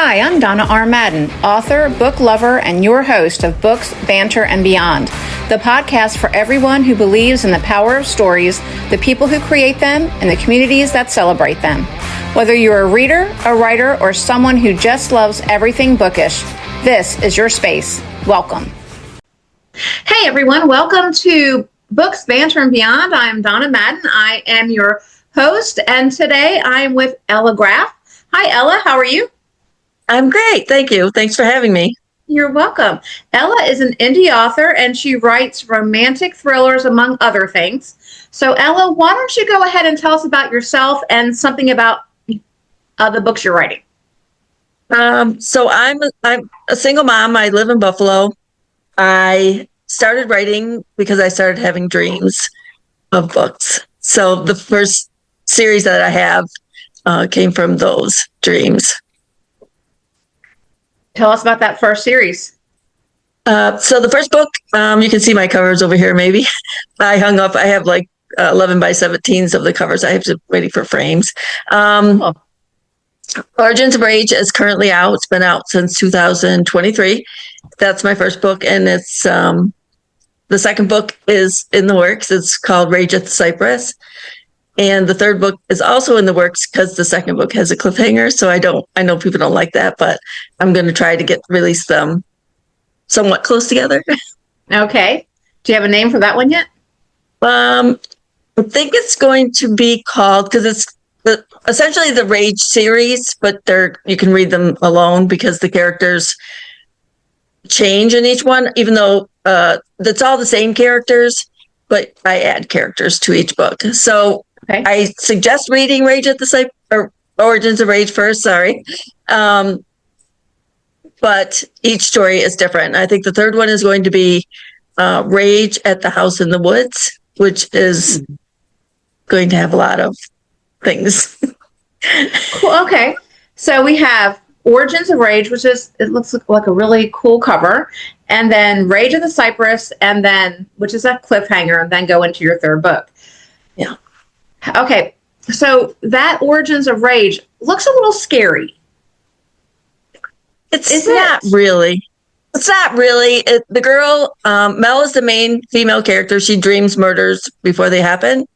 Hi, I'm Donna R. Madden, author, book lover, and your host of Books, Banter, and Beyond, the podcast for everyone who believes in the power of stories, the people who create them, and the communities that celebrate them. Whether you're a reader, a writer, or someone who just loves everything bookish, this is your space. Welcome. Hey, everyone. Welcome to Books, Banter, and Beyond. I'm Donna Madden. I am your host, and today I'm with Ella Graff. Hi, Ella. How are you? I'm great. Thank you. Thanks for having me. You're welcome. Ella is an indie author and she writes romantic thrillers, among other things. So, Ella, why don't you go ahead and tell us about yourself and something about the books you're writing? So I'm a single mom. I live in Buffalo. I started writing because I started having dreams of books. So the first series that I have came from those dreams. Tell us about that first series. So the first book, you can see my covers over here, maybe. I have like 11 by 17s of the covers. I have to waiting for frames. Origins of Rage is currently out. It's been out since 2023. That's my first book. And it's the second book is in the works. It's called Rage at the Cypress. And the third book is also in the works because the second book has a cliffhanger. So I know people don't like that, but I'm going to try to release them somewhat close together. Okay. Do you have a name for that one yet? I think it's going to be called, because it's essentially the Rage series, but you can read them alone because the characters change in each one, even though that's all the same characters, but I add characters to each book. So okay. I suggest reading Rage at the or Origins of Rage first, sorry. But each story is different. I think the third one is going to be Rage at the House in the Woods, which is going to have a lot of things. Cool. Okay. So we have Origins of Rage, it looks like a really cool cover, and then Rage of the Cypress, and then, which is a cliffhanger, and then go into your third book. Yeah. Okay. So that Origins of Rage looks a little scary. It's not really. The girl, Mel is the main female character. She dreams murders before they happen,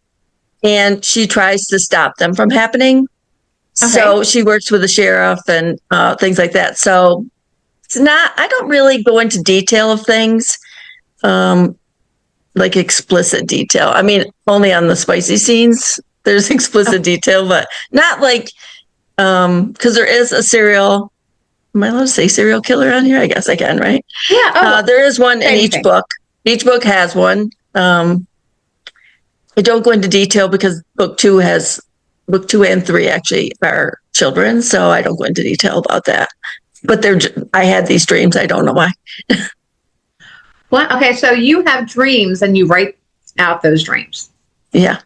and she tries to stop them from happening. Okay. So she works with the sheriff and things like that. So it's not, I don't really go into detail of things, like explicit detail. I mean, only on the spicy scenes, there's explicit detail, but not like, because there is a serial, am I allowed to say serial killer on here? I guess I can, right? Yeah. There is one in each book. Each book has one. I don't go into detail because book two and three actually are children, so I don't go into detail about that. But I had these dreams. I don't know why. Well, okay, so you have dreams and you write out those dreams. Yeah,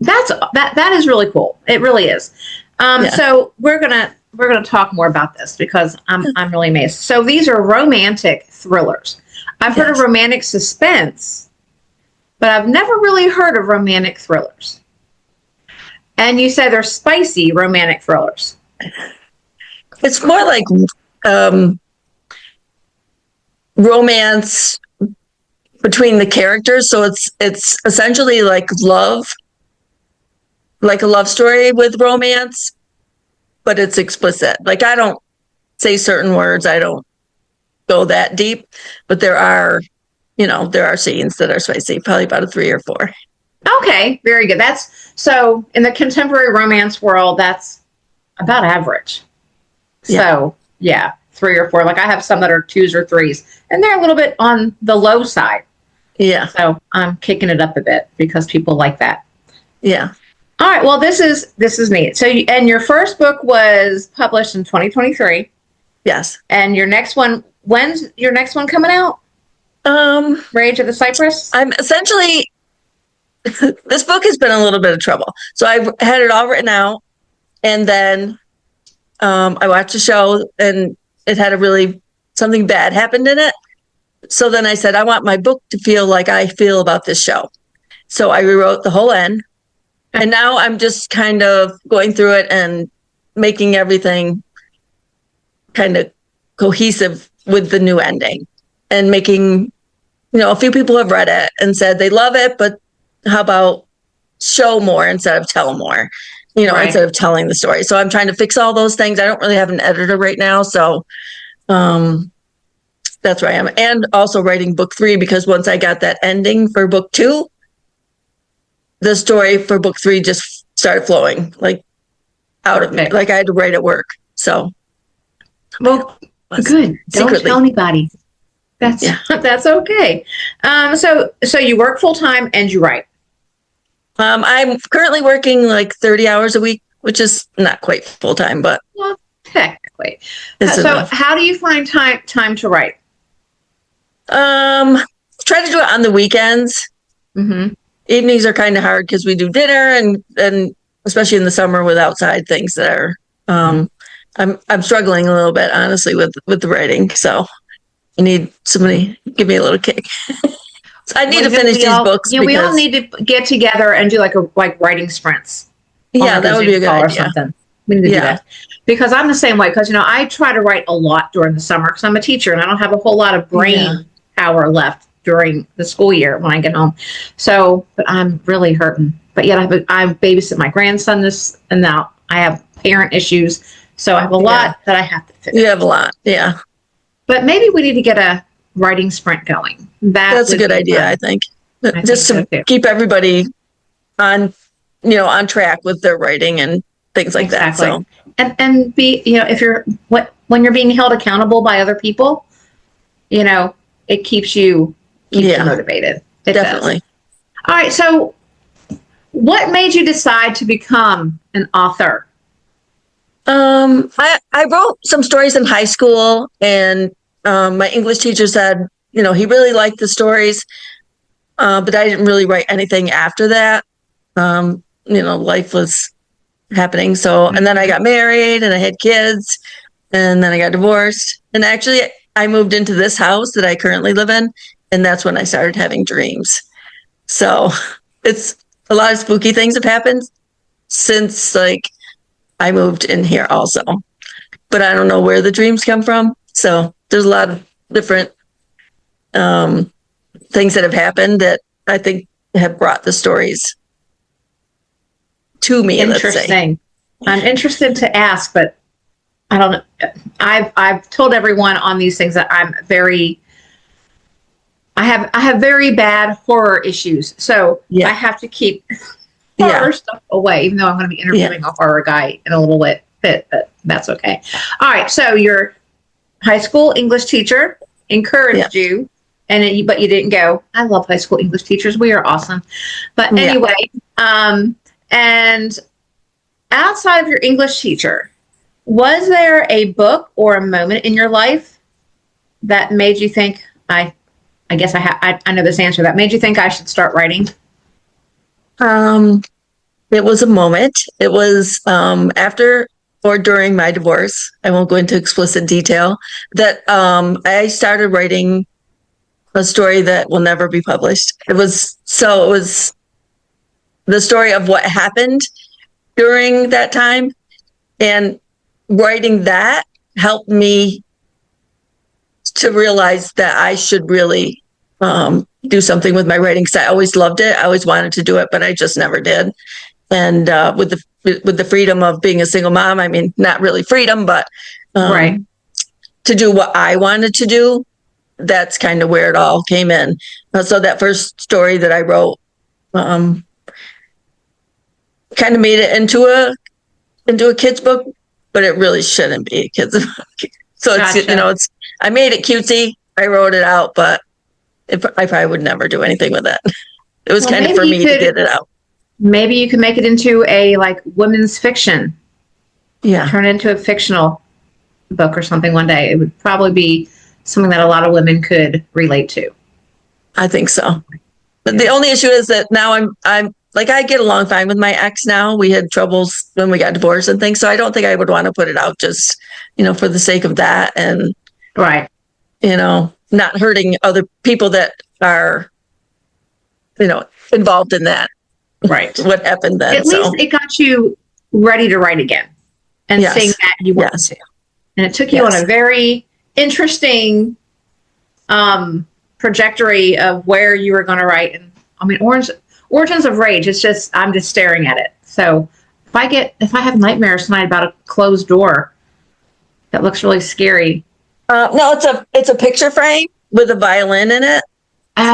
that is really cool. It really is. Yeah. So we're gonna talk more about this because I'm really amazed. So these are romantic thrillers. I've heard of romantic suspense, but I've never really heard of romantic thrillers. And you say they're spicy romantic thrillers. It's more like romance between the characters. So it's essentially like love, like a love story with romance, but it's explicit. Like I don't say certain words. I don't go that deep, but there are scenes that are spicy, probably about a 3 or 4. Okay, very good. So in the contemporary romance world, that's about average. So yeah, 3 or 4. Like I have some that are 2s or 3s, and they're a little bit on the low side. Yeah. So I'm kicking it up a bit because people like that. Yeah. All right. Well, this is neat. So, and your first book was published in 2023. Yes. And your next one, when's your next one coming out? Rage of the Cypress. I'm essentially. This book has been a little bit of trouble. So I had it all written out, and then I watched a show, and it had something bad happened in it. So then I said, I want my book to feel like I feel about this show. So I rewrote the whole end, and now I'm just kind of going through it and making everything kind of cohesive with the new ending, and making, a few people have read it and said they love it, but how about show more instead of tell more, Right. instead of telling the story. So I'm trying to fix all those things. I don't really have an editor right now. So that's where I am. And also writing book 3, because once I got that ending for book 2, the story for book 3 just started flowing like out of me. Like I had to write at work. So, well, good. Don't tell anybody. That's okay. So you work full time and you write. I'm currently working like 30 hours a week, which is not quite full time, but technically. So how do you find time to write? Try to do it on the weekends. Mm-hmm. Evenings are kind of hard because we do dinner and especially in the summer with outside things that are, I'm struggling a little bit, honestly, with the writing. So I need somebody to give me a little kick. I need to finish these books. Yeah, we all need to get together and do like writing sprints. Yeah, that would be a good idea. Or something. We need to do that. Because I'm the same way. Because, I try to write a lot during the summer because I'm a teacher and I don't have a whole lot of brain power left during the school year when I get home. So, but I'm really hurting. But yet I babysit my grandson and now I have parent issues. So I have a lot that I have to finish. You have a lot, yeah. But maybe we need to get a writing sprint going. That's a good idea, I think. Just to keep everybody on, on track with their writing and things like that. So and be, if you're when you're being held accountable by other people, it keeps you motivated. It definitely does. All right. So what made you decide to become an author? I wrote some stories in high school, and my English teacher said, he really liked the stories, but I didn't really write anything after that. Life was happening. So, and then I got married and I had kids, and then I got divorced. And actually, I moved into this house that I currently live in, and that's when I started having dreams. So it's a lot of spooky things have happened since I moved in here also, but I don't know where the dreams come from. So there's a lot of different things that have happened that I think have brought the stories to me. Interesting. I'm interested to ask, but I don't know. I've told everyone on these things that I have very bad horror issues. So I have to keep horror stuff away, even though I'm going to be interviewing a horror guy in a little bit, but that's okay. All right. So your high school English teacher encouraged you, but you didn't go. I love high school English teachers. We are awesome. But anyway, and outside of your English teacher, was there a book or a moment in your life that made you think, I guess I know this answer, that made you think I should start writing? It was a moment. It was after or during my divorce. I won't go into explicit detail. That I started writing a story that will never be published. It was the story of what happened during that time, and writing that helped me to realize that I should really do something with my writing, because I always loved it. I always wanted to do it, but I just never did. And with the freedom of being a single mom, I mean, not really freedom, but to do what I wanted to do, that's kind of where it all came in. So that first story that I wrote kind of made it into a kid's book, but it really shouldn't be a kid's book. So it's I made it cutesy. I wrote it out, but I probably would never do anything with it. It was kind of for me to get it out. Maybe you could make it into a women's fiction. Yeah. Turn it into a fictional book or something one day. It would probably be something that a lot of women could relate to. I think so. But the only issue is that now I'm I get along fine with my ex now. We had troubles when we got divorced and things. So I don't think I would want to put it out just, for the sake of that. And, not hurting other people that are, involved in that. Right. What happened then. At least it got you ready to write again and saying that you want to. And it took you on a very interesting trajectory of where you were going to write. And I mean, Origins of Rage, it's just, I'm just staring at it. So if I have nightmares tonight about a closed door, that looks really scary. No, it's a picture frame with a violin in it,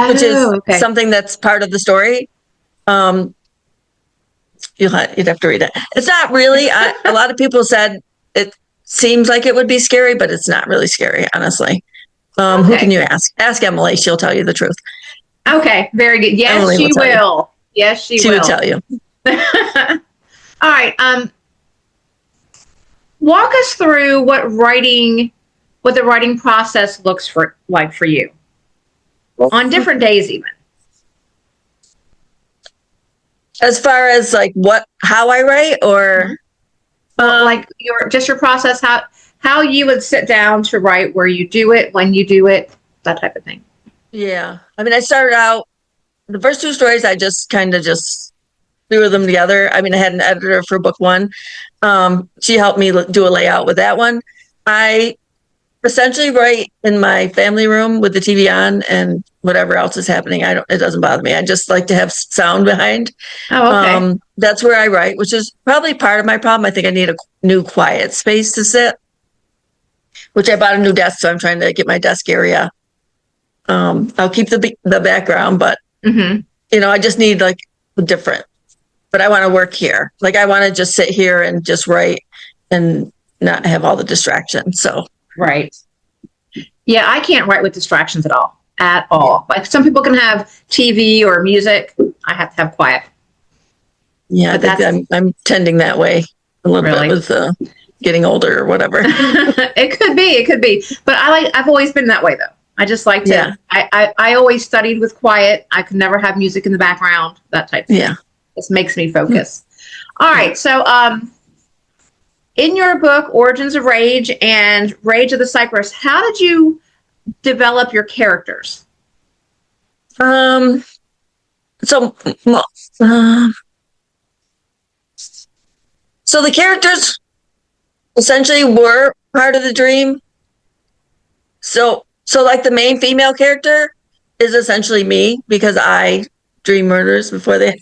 which is something that's part of the story. You'd have to read it. It's not really. A lot of people said it seems like it would be scary, but it's not really scary, honestly. Who can you ask? Ask Emily. She'll tell you the truth. Okay, very good. Yes, Emily she will. Yes, she will. She will tell you. All right. Walk us through what the writing process looks like for you on different days, even. As far as like how I write, or like your process, how you would sit down to write, where you do it, when you do it, that type of thing. Yeah, I mean, I started out the first two stories. I just kind of just threw them together. I mean, I had an editor for book one. She helped me do a layout with that one. I essentially write in my family room with the TV on and whatever else is happening. It doesn't bother me. I just like to have sound behind. Oh, okay. That's where I write, which is probably part of my problem. I think I need a new quiet space to sit, which I bought a new desk. So I'm trying to get my desk area. I'll keep the background, but I just need like different, but I want to work here. Like I want to just sit here and just write and not have all the distractions. So. Right. Yeah, I can't write with distractions at all. Like some people can have TV or music. I have to have quiet. Yeah, I think I'm tending that way a little bit with getting older or whatever. It could be. But I've always been that way though. I just like to. Yeah. I always studied with quiet. I could never have music in the background. That type of thing. Yeah. This makes me focus. All right. So in your book, Origins of Rage and Rage of the Cypress, how did you develop your characters? So the characters essentially were part of the dream. So like the main female character is essentially me because I dream murders before they.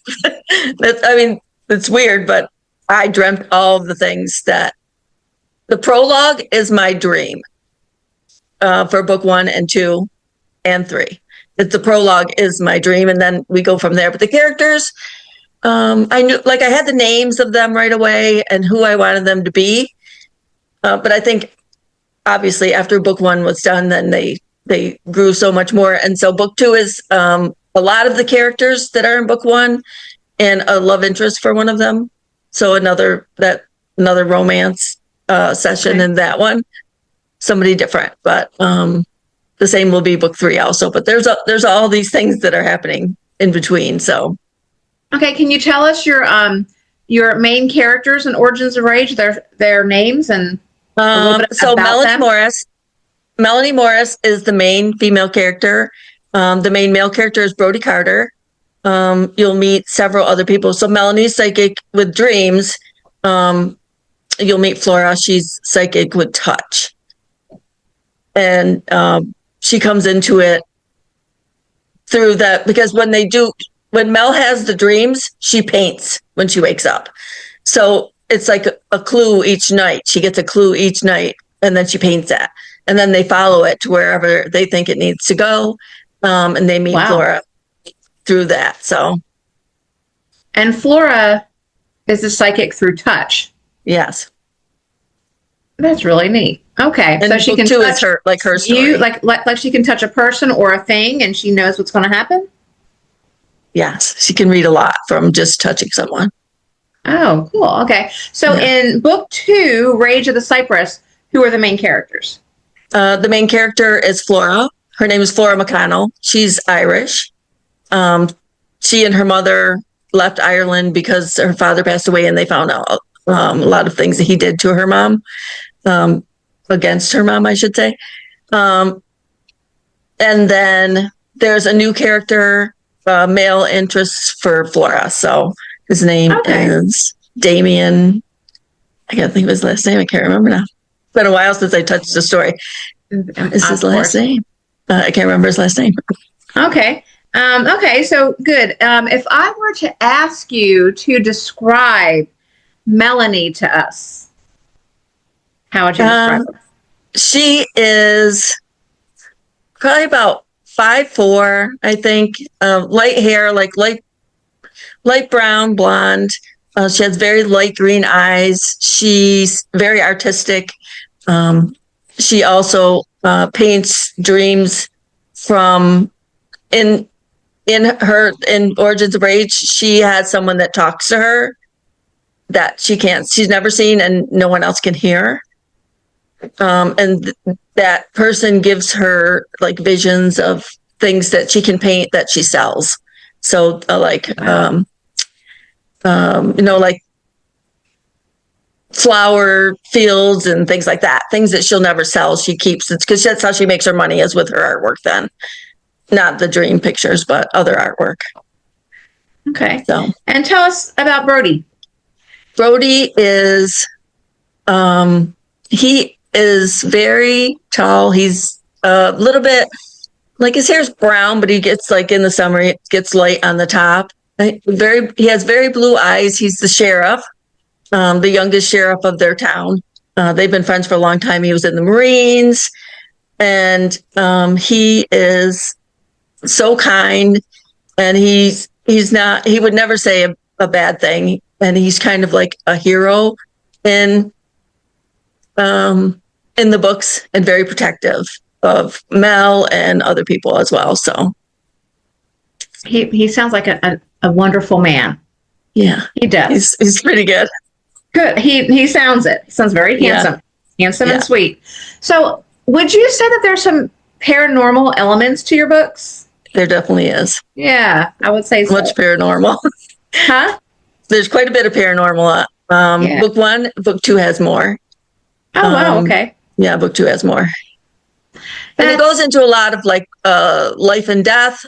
It's weird, but I dreamt all of the things that the prologue is my dream for book 1 and 2 and 3. The prologue is my dream, and then we go from there. But the characters, I knew, like I had the names of them right away and who I wanted them to be. But I think obviously after book 1 was done, then they grew so much more. And so book 2 is a lot of the characters that are in book 1 and a love interest for one of them. So another romance session in that one, somebody different, but the same will be book 3 also. But there's all these things that are happening in between. So, okay, can you tell us your main characters in Origins of Rage, their names and a little bit about Melanie Morris. Melanie Morris is the main female character. The main male character is Brody Carter. You'll meet several other people. So Melanie's psychic with dreams. You'll meet Flora. She's psychic with touch. And she comes into it through that because when Mel has the dreams, she paints when she wakes up. So it's like a clue each night. She gets a clue each night and then she paints that. And then they follow it to wherever they think it needs to go. And they meet Flora through that. So, and Flora is a psychic through touch. Yes, that's really neat. Okay, and so she can touch her story. You like she can touch a person or a thing, and she knows what's going to happen. Yes, she can read a lot from just touching someone. Oh, cool. Okay, so in book 2, Rage of the Cypress, who are the main characters? The main character is Flora. Her name is Flora McConnell. She's Irish. She and her mother left Ireland because her father passed away, and they found out a lot of things that he did to her mom, against her mom, I should say. And then there's a new character, male interest for Flora. So his name is Damien. I can't think of his last name. I can't remember now. been a while since I touched the story. Is his last name? I can't remember his last name. Okay. Okay, so good. If I were to ask you to describe Melanie to us, how would you describe her? She is probably about 5'4", I think. Light hair, like light brown, blonde. She has very light green eyes. She's very artistic. She also paints dreams from in Origins of Rage. She has someone that talks to her that she's never seen and no one else can hear. And that person gives her like visions of things that she can paint that she sells. So like flower fields and things like that, things that she'll never sell. She keeps it because that's how she makes her money, is with her artwork. Then not the dream pictures, but other artwork. Okay. So, and tell us about Brody. Brody is, he is very tall. He's a little bit like, his hair's brown, but he gets like in the summer, it gets light on the top. He has very blue eyes. He's the sheriff, the youngest sheriff of their town. They've been friends for a long time. He was in the Marines, and he is so kind, and he would never say a bad thing, and he's kind of like a hero in the books, and very protective of Mel and other people as well. So he sounds like a wonderful man. Yeah, he does. He's pretty good. Good. He sounds it. He sounds very handsome, and sweet. So would you say that there's some paranormal elements to your books? There definitely is. Yeah, I would say so. Much paranormal. Huh? There's quite a bit of paranormal. Book 1, book 2 has more. Oh, wow. Okay. Yeah, book 2 has more. And it goes into a lot of like life and death.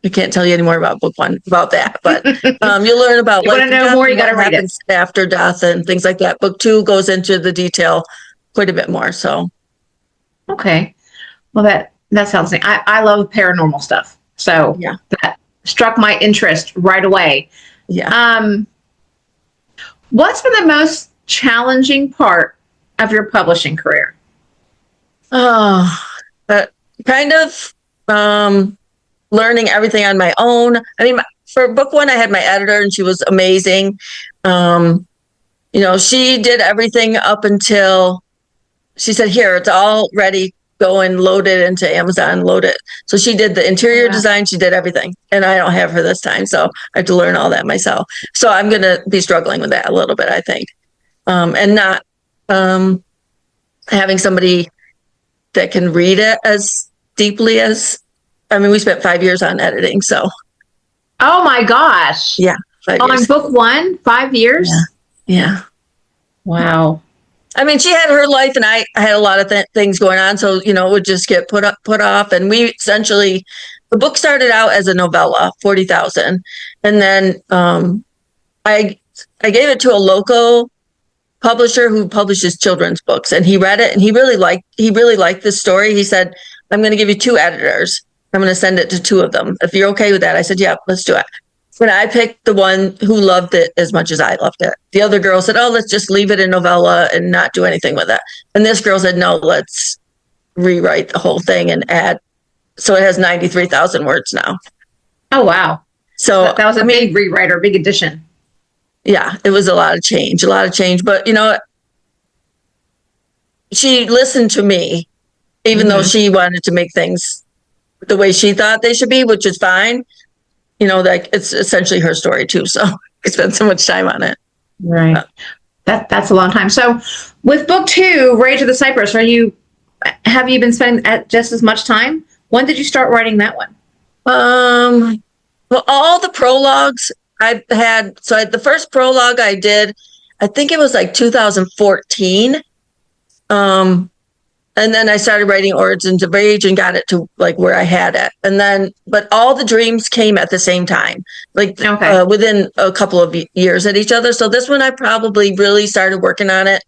I can't tell you any more about book 1 about that, but you'll learn about life and death. You want to know more, you got to read it. After death and things like that. Book 2 goes into the detail quite a bit more. So, okay. Well, that sounds neat. I love paranormal stuff. So that struck my interest right away. Yeah. What's been the most challenging part of your publishing career? Oh, kind of learning everything on my own. I mean, for book 1, I had my editor, and she was amazing. She did everything up until she said, "Here, it's all ready. Go and load it into Amazon, load it." So she did the interior design. She did everything. And I don't have her this time, so I have to learn all that myself. So I'm going to be struggling with that a little bit, I think. And not having somebody that can read it as deeply as, we spent 5 years on editing, so. Oh my gosh. Yeah. 5 years. On book 1, 5 years? Yeah. Wow. She had her life, and I had a lot of things going on. So, it would just get put off. And we essentially, the book started out as a novella, 40,000. And then I gave it to a local publisher who publishes children's books, and he read it, and he really liked this story. He said, "I'm going to give you 2 editors. I'm going to send it to 2 of them. If you're okay with that." I said, "Yeah, let's do it." When I picked the one who loved it as much as I loved it. The other girl said, "Oh, let's just leave it in novella and not do anything with it." And this girl said, "No, let's rewrite the whole thing and add." So it has 93,000 words now. Oh, wow. So that was a big rewrite or big addition. Yeah, it was a lot of change. But, she listened to me, even though she wanted to make things the way she thought they should be, which is fine. Like it's essentially her story too. So I spent so much time on it. Right. That's a long time. So with book 2, Rage of the Cypress, have you been spending just as much time? When did you start writing that one? Well, all the prologues I had. So the first prologue I did, I think it was like 2014. And then I started writing Origins of Rage and got it to like where I had it. And then, but all the dreams came at the same time, like within a couple of years at each other. So this one, I probably really started working on it.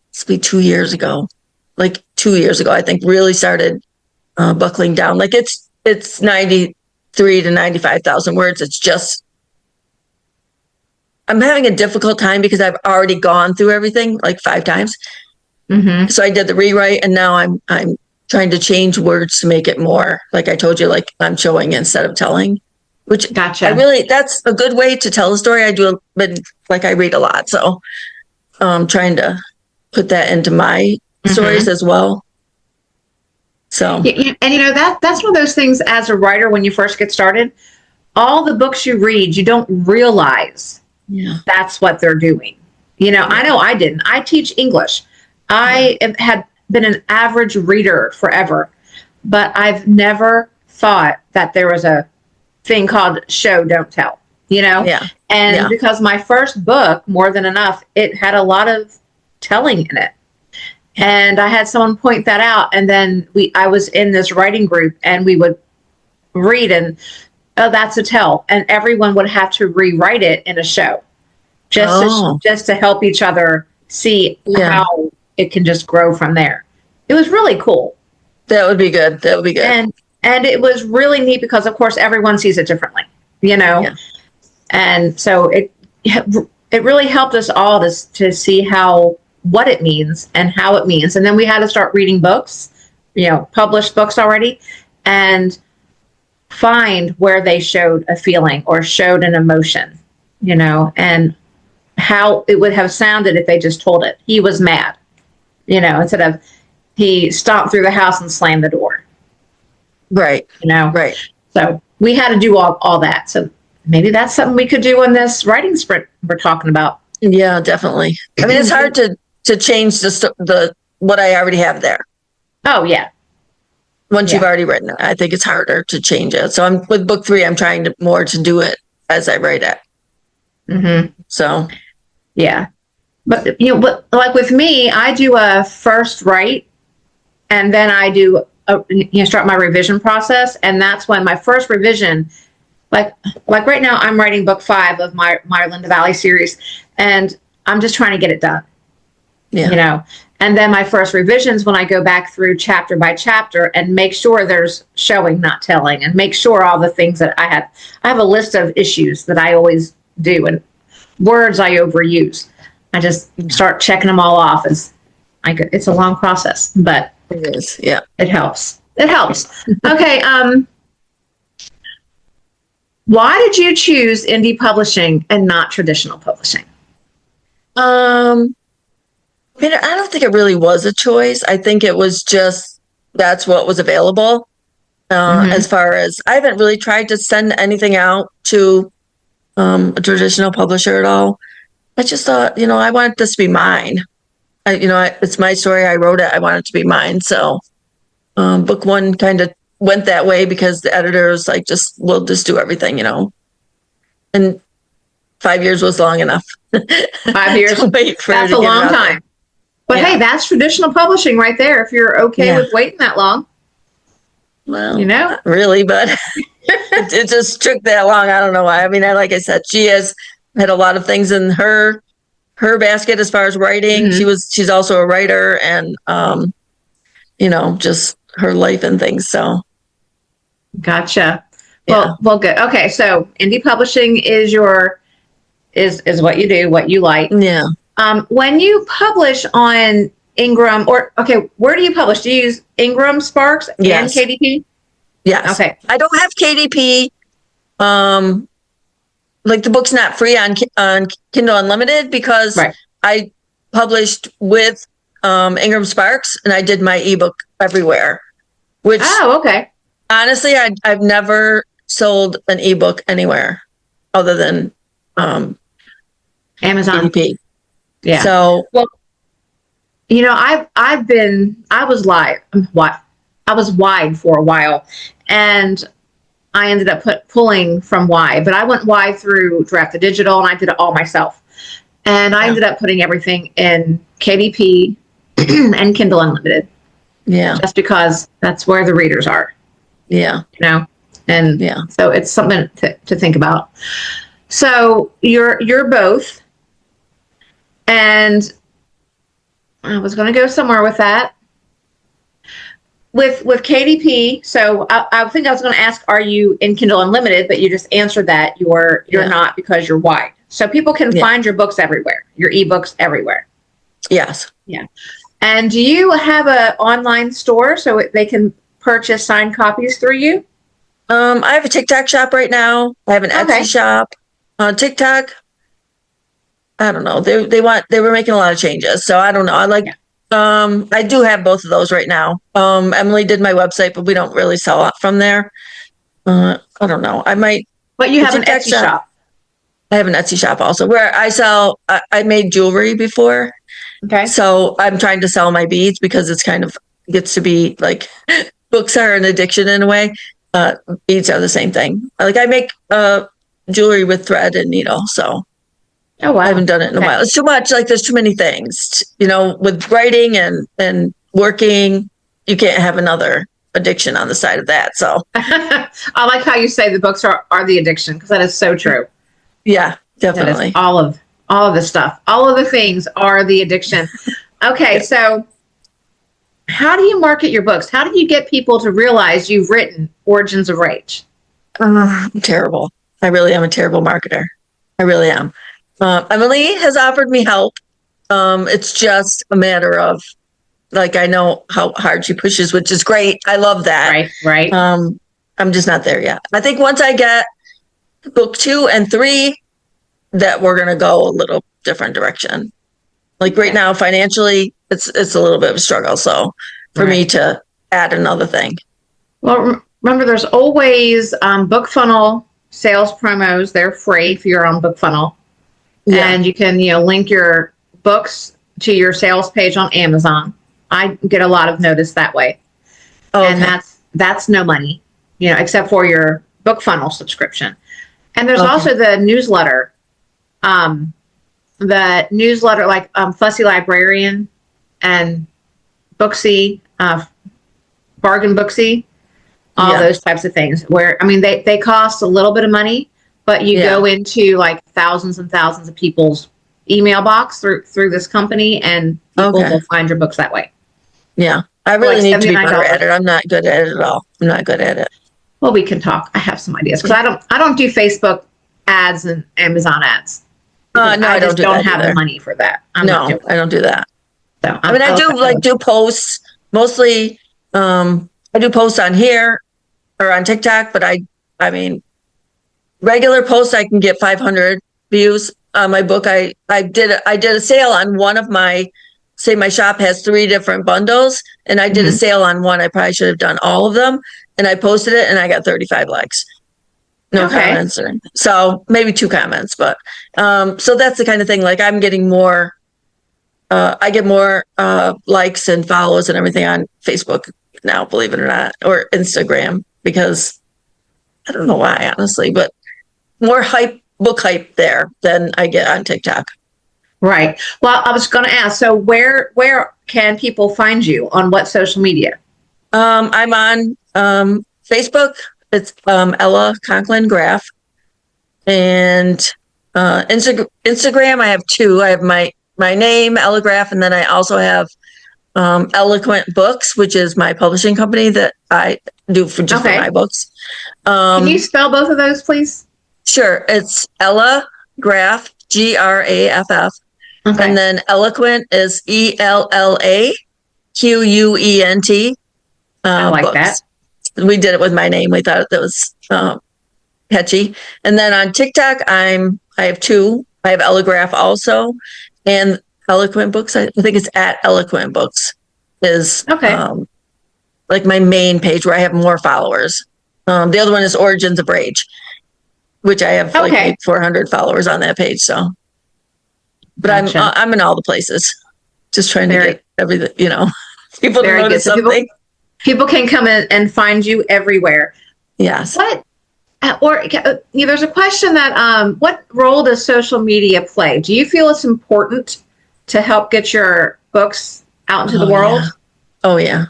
It's be 2 years ago, like 2 years ago, I think really started buckling down. Like it's 93 to 95,000 words. It's just, I'm having a difficult time because I've already gone through everything like 5 times. Mm-hmm. So I did the rewrite, and now I'm trying to change words to make it more, like I told you, like I'm showing instead of telling, which gotcha. That's a good way to tell a story. I do, but like I read a lot. So I'm trying to put that into my stories as well. So, and that's one of those things as a writer, when you first get started, all the books you read, you don't realize that's what they're doing. I know I didn't. I teach English. I had been an average reader forever, but I've never thought that there was a thing called show, don't tell, And because my first book, More Than Enough, it had a lot of telling in it. And I had someone point that out. And then I was in this writing group, and we would read, and, oh, that's a tell. And everyone would have to rewrite it in a show just to help each other see how it can just grow from there. It was really cool. That would be good. And it was really neat because, of course, everyone sees it differently, And so it really helped us all to see what it means and how it means. And then we had to start reading books, published books already, and find where they showed a feeling or showed an emotion, and how it would have sounded if they just told it. He was mad, instead of he stomped through the house and slammed the door. Right. Right. So we had to do all that. So maybe that's something we could do in this writing sprint we're talking about. Yeah, definitely. I mean, it's hard to change the what I already have there. Oh, yeah. Once you've already written it, I think it's harder to change it. So I'm with book 3, I'm trying to do it as I write it. Mm-hmm. So, yeah. But, but like with me, I do a first write, and then I do start my revision process. And that's when my first revision, like right now, I'm writing book 5 of my Linda Valley series, and I'm just trying to get it done. Yeah. And then my first revisions, when I go back through chapter by chapter and make sure there's showing, not telling, and make sure all the things that I have a list of issues that I always do, and words I overuse. I just start checking them all off it's a long process, but it is. Yeah. It helps. Okay. Why did you choose indie publishing and not traditional publishing? I mean, I don't think it really was a choice. I think it was just that's what was available. As far as I haven't really tried to send anything out to a traditional publisher at all. I just thought, I want this to be mine. It's my story. I wrote it. I want it to be mine. So book 1 kind of went that way because the editor was like, we'll just do everything, And 5 years was long enough. 5 years? That's a long time. But hey, that's traditional publishing right there. If you're okay with waiting that long. Well, not really, but it just took that long. I don't know why. I mean, like I said, she has had a lot of things in her basket as far as writing. Mm-hmm. She's also a writer, and just her life and things. So, gotcha. Well, good. Okay, so indie publishing is is what you do, what you like. Yeah. When you publish on Ingram, where do you publish? Do you use Ingram, Sparks, and KDP? Yes. Okay. I don't have KDP. Like the book's not free on Kindle Unlimited because I published with Ingram Sparks, and I did my ebook everywhere. Which honestly, I've never sold an ebook anywhere other than Amazon. KDP. Yeah. So, well, I was wide for a while, and I ended up pulling from Y, but I went Y through Draft to Digital, and I did it all myself. And I ended up putting everything in KDP and Kindle Unlimited. Yeah. Just because that's where the readers are. Yeah. You know? And so it's something to think about. So you're both, and I was going to go somewhere with that. With KDP, so I think I was going to ask, are you in Kindle Unlimited? But you just answered that you're not, because you're wide. So people can find your books everywhere, your ebooks everywhere. Yes. Yeah. And do you have an online store so they can purchase signed copies through you? I have a TikTok shop right now. I have an Etsy shop on TikTok. I don't know. They were making a lot of changes, so I don't know. I do have both of those right now. Emily did my website, but we don't really sell it from there. I don't know. I might. But you have an Etsy shop. I have an Etsy shop also where I sell. I made jewelry before. Okay. So I'm trying to sell my beads because it's kind of gets to be like books are an addiction in a way. Beads are the same thing. Like I make jewelry with thread and needle. So oh wow, I haven't done it in a while. It's too much. Like there's too many things. With writing and working, you can't have another addiction on the side of that. So I like how you say the books are the addiction, because that is so true. Yeah, definitely. All of the stuff, all of the things are the addiction. Okay, so how do you market your books? How do you get people to realize you've written Origins of Rage? I'm terrible. I really am a terrible marketer. I really am. Emily has offered me help. It's just a matter of, like, I know how hard she pushes, which is great. I love that. Right. I'm just not there yet. I think once I get book 2 and 3, that we're going to go a little different direction. Like right now, financially, it's a little bit of a struggle. So for me to add another thing. Well, remember, there's always book funnel sales promos. They're free if you're on book funnel. Yeah. And you can, link your books to your sales page on Amazon. I get a lot of notice that way. Okay. And that's no money, except for your book funnel subscription. And there's also the newsletter. The newsletter, like Fussy Librarian and Booksy, Bargain Booksy, all those types of things, where, they cost a little bit of money, but you go into like thousands and thousands of people's email box through this company, and people will find your books that way. Yeah. I really need to be better at it. I'm not good at it at all. I'm not good at it. Well, we can talk. I have some ideas, because I don't do Facebook ads and Amazon ads. No, I just don't have the money for that. I don't do that. So I do posts mostly. I do posts on here or on TikTok, but regular posts I can get 500 views on my book. I did a sale on one of my shop has 3 different bundles, and I did a sale on one. I probably should have done all of them, and I posted it, and I got 35 likes. No comments, so maybe 2 comments, but so that's the kind of thing. Like I'm getting more. I get more likes and follows and everything on Facebook now, believe it or not, or Instagram, because I don't know why, honestly, but more book hype there than I get on TikTok. Right. Well, I was going to ask. So where can people find you, on what social media? I'm on Facebook. It's Ella Graff, and Instagram. I have 2. I have my name, Ella Graff, and then I also have Eloquent Books, which is my publishing company that I do for my books. Can you spell both of those, please? Sure. It's Ella Graff, Graff, and then Eloquent is ELLAQUENT. I like books. that. We did it with my name. We thought that was catchy. And then on TikTok, I have 2. I have Ella Graff also, and Eloquent Books. I think it's at Eloquent Books is like my main page where I have more followers. The other one is Origins of Rage, which I have like 400 followers on that page. So, but I'm in all the places, just trying to get everything. People to notice something. People can come in and find you everywhere. Yes. There's a question that what role does social media play? Do you feel it's important to help get your books out into the world? Yeah. Oh yeah.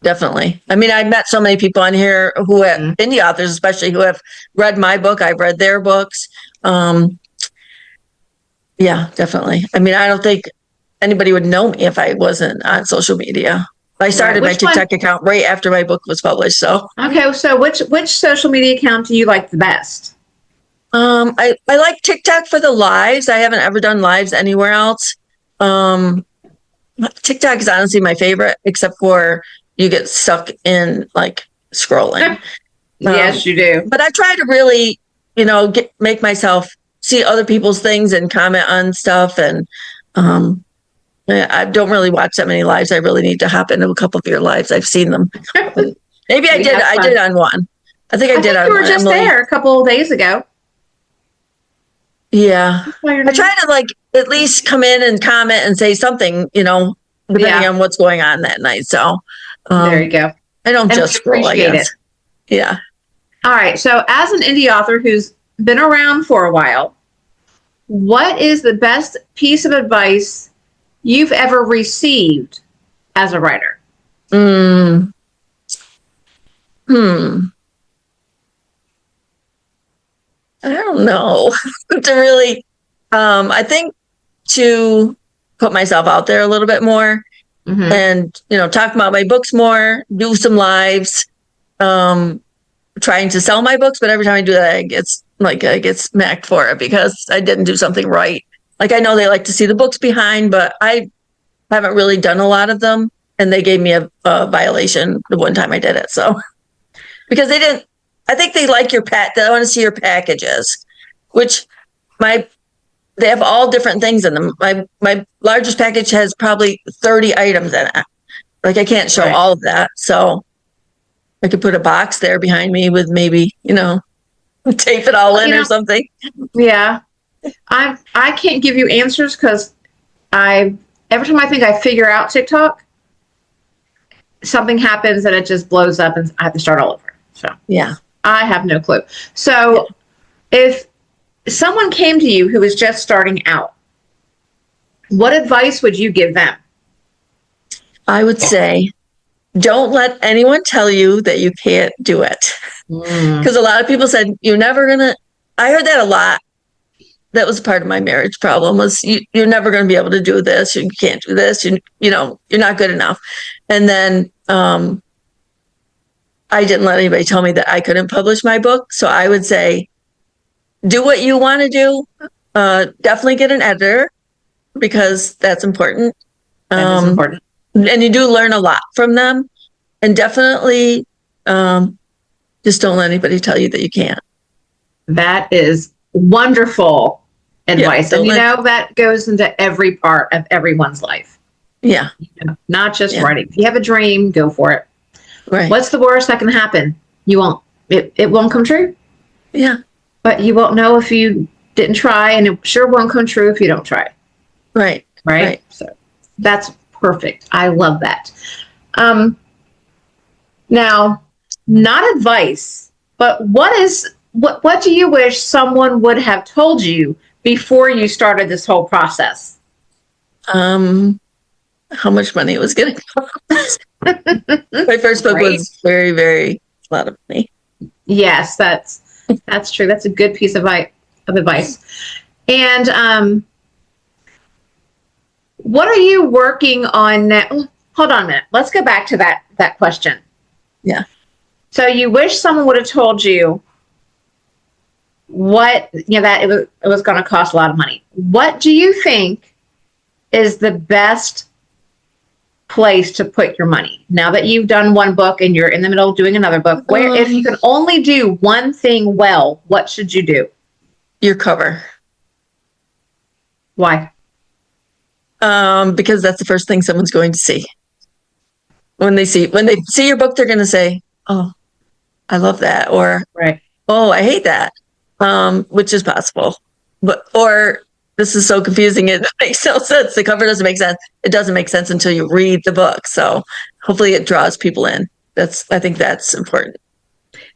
definitely. I mean, I've met so many people on here who have indie authors, especially who have read my book. I've read their books. Yeah, definitely. I mean, I don't think anybody would know me if I wasn't on social media. I started my TikTok account right after my book was published. So okay, so which social media account do you like the best? I like TikTok for the lives. I haven't ever done lives anywhere else. TikTok is honestly my favorite, except for you get stuck in like scrolling. Yes, you do. But I try to really, make myself see other people's things and comment on stuff. And I don't really watch that many lives. I really need to hop into a couple of your lives. I've seen them. Maybe I did. I did on one. I think I did on one. You were just there a couple of days ago. Yeah. I try to like at least come in and comment and say something, depending on what's going on that night. So there you go. I don't just scroll, I guess. Yeah. All right. So as an indie author who's been around for a while, what is the best piece of advice you've ever received as a writer? I don't know. To really, I think to put myself out there a little bit more and, talk about my books more, do some lives, trying to sell my books. But every time I do that, I get smacked for it because I didn't do something right. Like, I know they like to see the books behind, but I haven't really done a lot of them. And they gave me a violation the one time I did it. So, because I think they like your they want to see your packages, which they have all different things in them. My largest package has probably 30 items in it. Like, I can't show all of that. So I could put a box there behind me with maybe, tape it all in or something. Yeah. I can't give you answers because every time I think I figure out TikTok, something happens and it just blows up and I have to start all over. So yeah, I have no clue. So if someone came to you who was just starting out, what advice would you give them? I would say, don't let anyone tell you that you can't do it. Because a lot of people said, you're never going to, I heard that a lot. That was part of my marriage problem was you're never going to be able to do this. You can't do this. You're not good enough. And then I didn't let anybody tell me that I couldn't publish my book. So I would say, do what you want to do. Definitely get an editor because that's important. That is important. And you do learn a lot from them. And definitely just don't let anybody tell you that you can't. That is wonderful advice. And that goes into every part of everyone's life. Yeah. Not just writing. If you have a dream, go for it. Right. What's the worst that can happen? It won't come true. Yeah. But you won't know if you didn't try, and it sure won't come true if you don't try. Right. Right. So that's perfect. I love that. Now, not advice, but what do you wish someone would have told you before you started this whole process? How much money it was going to cost. My first book was very, very a lot of money. Yes, that's true. That's a good piece of advice. And what are you working on now? Hold on a minute. Let's go back to that question. Yeah. So you wish someone would have told you that it was going to cost a lot of money. What do you think is the best place to put your money now that you've done one book and you're in the middle of doing another book? Where, if you can only do one thing well, what should you do? Your cover. Why? Because that's the first thing someone's going to see. When they see your book, they're going to say, "Oh, I love that," or "Oh, I hate that," which is possible. Or this is so confusing; it makes no sense. The cover doesn't make sense. It doesn't make sense until you read the book. So hopefully, it draws people in. I think that's important.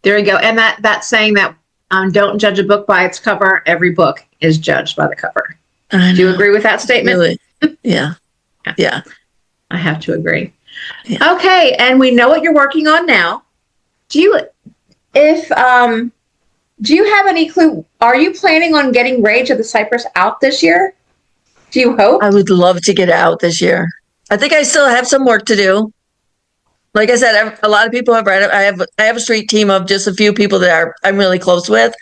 There you go. And that saying that don't judge a book by its cover. Every book is judged by the cover. Do you agree with that statement? Really? Yeah. Yeah. I have to agree. Yeah. Okay, and we know what you're working on now. Do you, if do you have any clue? Are you planning on getting Rage of the Cypress out this year? Do you hope? I would love to get it out this year. I think I still have some work to do. Like I said, a lot of people have read it. I have a street team of just a few people that I'm really close with.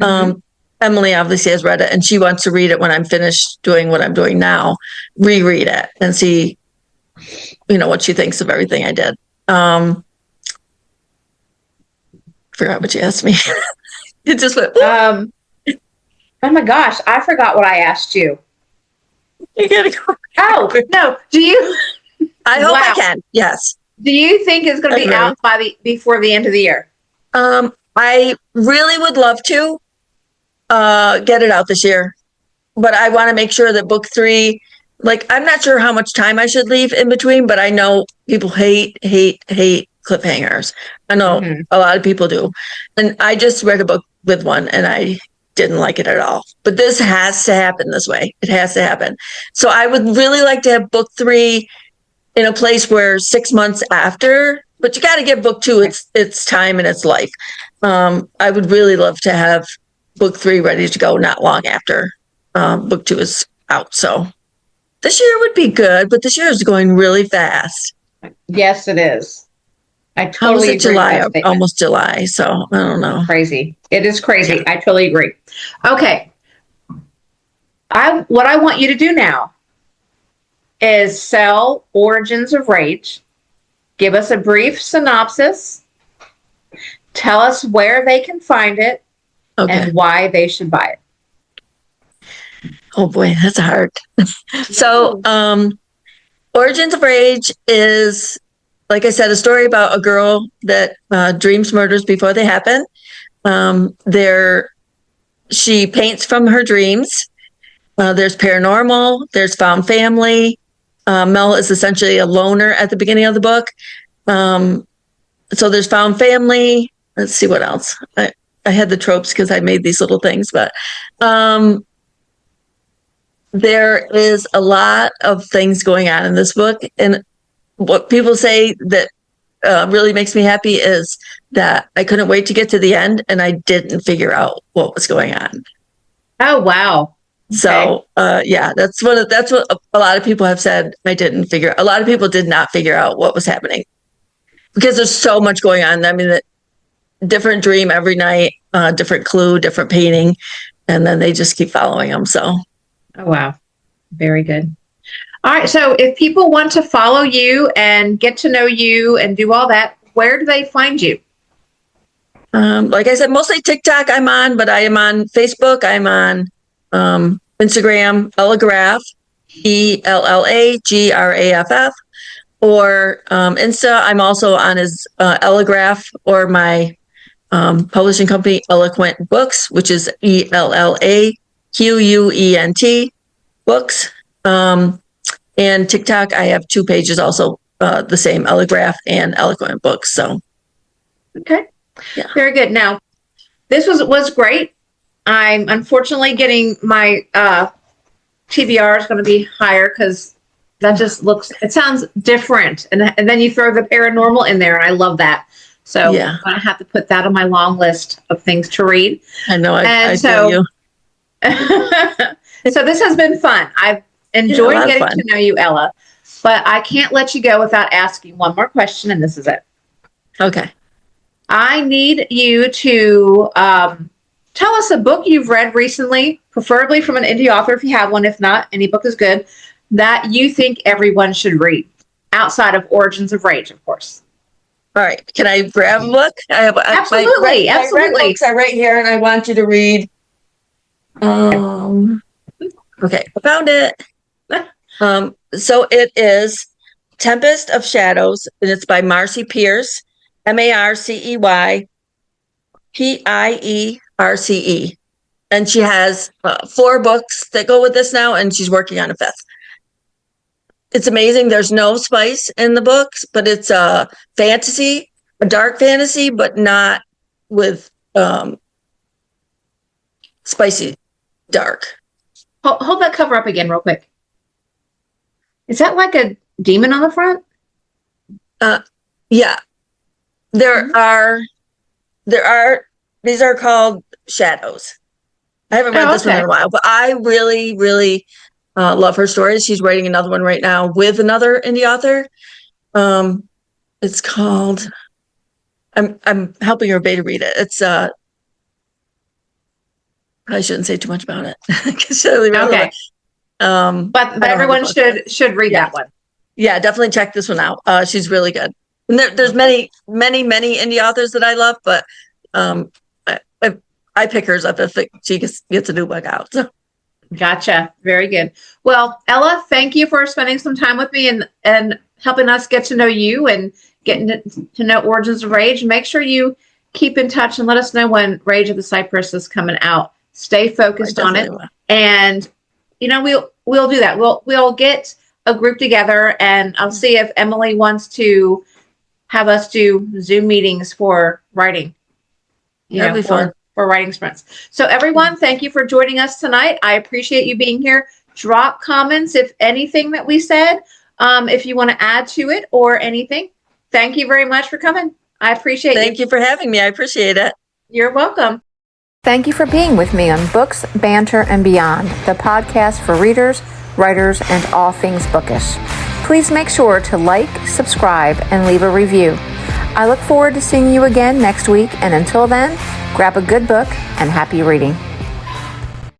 Emily obviously has read it, and she wants to read it when I'm finished doing what I'm doing now, reread it and see, what she thinks of everything I did. Forgot what you asked me. It just went. Oh my gosh, I forgot what I asked you. You gotta go. Oh no, do you? I hope I can. Yes. Do you think it's going to be out before the end of the year? I really would love to get it out this year, but I want to make sure that book 3, I'm not sure how much time I should leave in between, but I know people hate cliffhangers. I know a lot of people do. And I just read a book with one and I didn't like it at all. But this has to happen this way. It has to happen. So I would really like to have book 3 in a place where 6 months after, but you got to give book 2 its time and its life. I would really love to have book 3 ready to go not long after book 2 is out. So this year would be good, but this year is going really fast. Yes, it is. I totally agree. July, almost July. So I don't know. Crazy. It is crazy. Yeah. I totally agree. Okay. What I want you to do now is sell Origins of Rage. Give us a brief synopsis. Tell us where they can find it and why they should buy it. Oh boy, that's hard. So, Origins of Rage is, like I said, a story about a girl that dreams murders before they happen. She paints from her dreams. There's paranormal. There's found family. Mel is essentially a loner at the beginning of the book. So there's found family. Let's see what else. I had the tropes because I made these little things, but there is a lot of things going on in this book. And what people say that really makes me happy is that I couldn't wait to get to the end and I didn't figure out what was going on. Oh, wow. So, that's what a lot of people have said. A lot of people did not figure out what was happening because there's so much going on. I mean, different dream every night, different clue, different painting, and then they just keep following them. So, oh, wow. Very good. All right. So if people want to follow you and get to know you and do all that, where do they find you? Like I said, mostly TikTok I'm on, but I am on Facebook. I'm on Instagram, Ella Graff, ELLAGRAFF, or Insta. I'm also on as Ella Graff, or my publishing company, Eloquent Books, which is ELLAQUENT Books. And TikTok, I have 2 pages also, the same, Ella Graff and Eloquent Books. So, okay, very good. Now, this was great. I'm unfortunately getting my TBR is going to be higher because that just it sounds different. And then you throw the paranormal in there, and I love that. So I'm going to have to put that on my long list of things to read. I know. I feel you. So this has been fun. I've enjoyed getting to know you, Ella, but I can't let you go without asking one more question, and this is it. Okay. I need you to tell us a book you've read recently, preferably from an indie author if you have one. If not, any book is good, that you think everyone should read, outside of Origins of Rage, of course. All right. Can I grab a book? Absolutely. Absolutely. My books are right here, and I want you to read. Okay, I found it. So it is Tempest of Shadows, and it's by Marcy Pierce, MarceyPierce. And she has 4 books that go with this now, and she's working on a 5th. It's amazing. There's no spice in the books, but it's a fantasy, a dark fantasy, but not with spicy dark. Hold that cover up again real quick. Is that like a demon on the front? Yeah, there are these are called shadows. I haven't read this one in a while, but I really, really love her stories. She's writing another one right now with another indie author. It's called. I'm helping her beta read it. It's I shouldn't say too much about it because Okay. But everyone should read that one. Yeah, definitely check this one out. She's really good. And there's many indie authors that I love, but I pick hers up if she gets a new book out. So. Gotcha. Very good. Well, Ella, thank you for spending some time with me and helping us get to know you and getting to know Origins of Rage. Make sure you keep in touch and let us know when Rage of the Cypress is coming out. Stay focused on it. Will. And we'll do that. We'll get a group together, and I'll see if Emily wants to have us do Zoom meetings for writing. That'd be fun. For writing sprints. So everyone, thank you for joining us tonight. I appreciate you being here. Drop comments if anything that we said, if you want to add to it or anything. Thank you very much for coming. I appreciate it. Thank you for having me. I appreciate it. You're welcome. Thank you for being with me on Books, Banter, and Beyond, the podcast for readers, writers, and all things bookish. Please make sure to like, subscribe, and leave a review. I look forward to seeing you again next week, and until then, grab a good book and happy reading.